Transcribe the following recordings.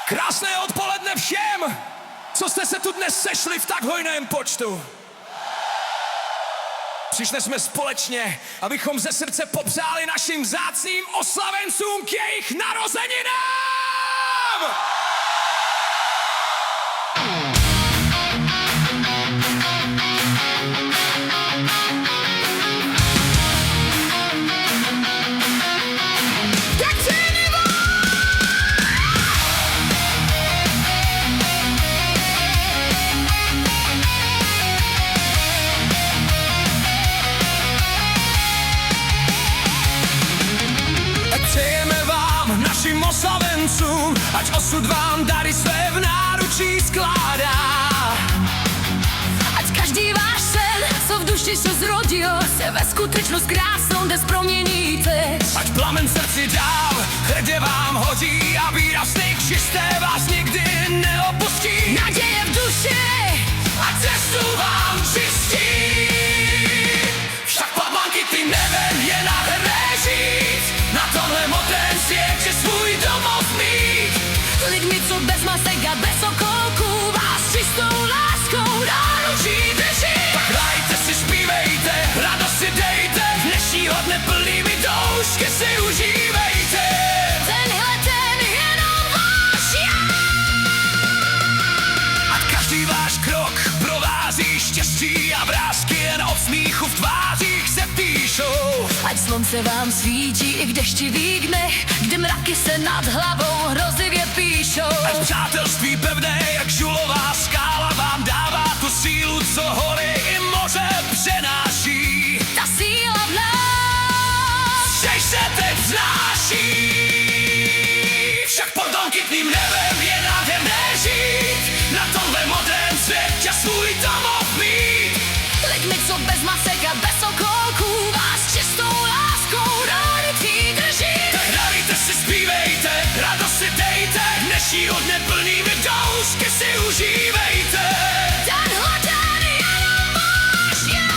Krásné odpoledne všem, co jste se tu dnes sešli v tak hojném počtu. Přišli jsme společně, abychom ze srdce popřáli našim vzácným oslavencům k jejich narozeninám! Přejeme vám, našim oslavencům, ať osud vám dary své v náručí skládá. Ať každý váš sen, co v duši se zrodil, se ve skutečnost krásnou dnes promění teď. Ať plamen srdci dál hrdě vám hodí a výrazný čisté vás nikdy neopustí. Naděje v duši, Ať cestu vám čistí. Však pod blankitným nebem je nádherné žít, na tomhle modrém světě svůj domov mít. lidmi, co bez masek a bez okolků vás čistou láskou náručí drží. Tak hrajte si, zpívejte, radost si dejte, dnešního dne plnými doušky si užívejte. Tenhle ten jenom váš já. Ať každý váš krok provází štěstí a vrásky jen od smíchu v tvářích se píšou. Ať slunce vám svítí i v deštivých dnech, kdy mraky se nad hlavou hrozivě píšou. Ať přátelství pevné jak žulová skála vám dává tu sílu, co hory i moře přenáší. Ta síla v nás, Všech se teď vznáší. Však pod blankitným nebem je nádherné žít, na tomhle modrém světě svůj domov mít. lidmi, co bez masek a bez okolků vás čistou láskou náručí drží. Tak hrajte si, zpívejte, radost si dejte, dnešního dne plnými doušky si užívejte. Tenhle den jenom váš já.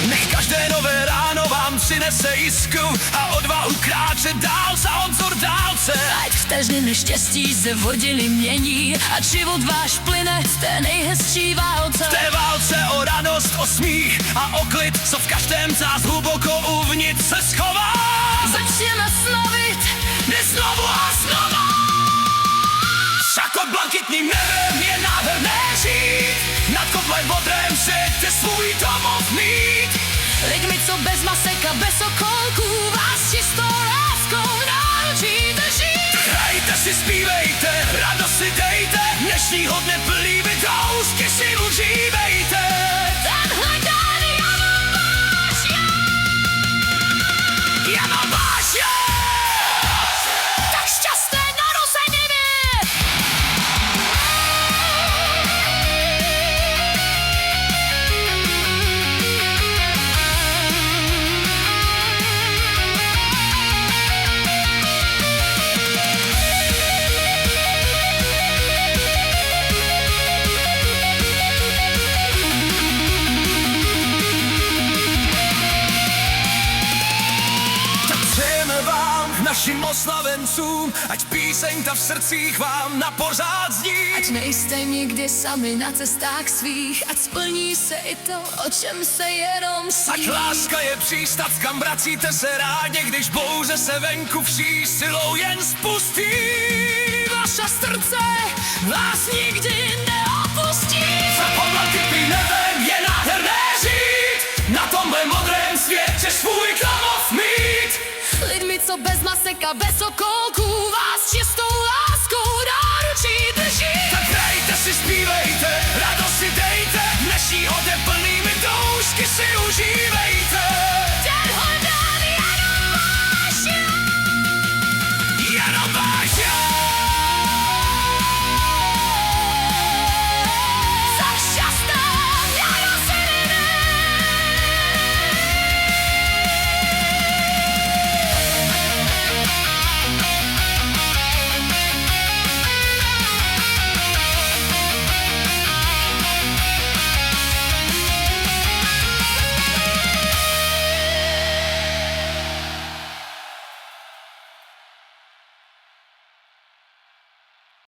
Nech každé nové ráno vám přinese jiskru a odvahu kráčet dál za obzor dálce. Ať vteřiny štěstí se v hodiny mění, ať život váš plyne v té nejhezčí válce. V té válce o radost, o smích a o klid, co v každém z nás hluboko uvnitř se schová. Začněme slavit Dnes znovu a znova. Však pod blankitným nebem je nádherné žít, nad kotlem modrém světě svůj domov mít. lidmi, co bez masek a bez okolků vás čistou láskou náručí drží. Hrajte si, zpívejte, radost si dejte, dnešního dne plnými doušky si užívejte. Tenhle den jenom váš já. Jenom váš je! Tak šťastné narozeniny! Tak přejeme vám, našim oslavencům, ať píseň ta v srdcích vám na pořád zní. Ať nejste nikdy sami na cestách svých, ať splní se i to, o čem se jenom Ať sní. láska je přístav, kam vracíte se rádi, když bouře se venku vší silou jen spustí. Vaša srdce vás nikdy neopustí. Za pod blankitným nebem je nádherné žít, na tomhle modrém světě svůj domov mít. lidmi, co bez masek a bez okolků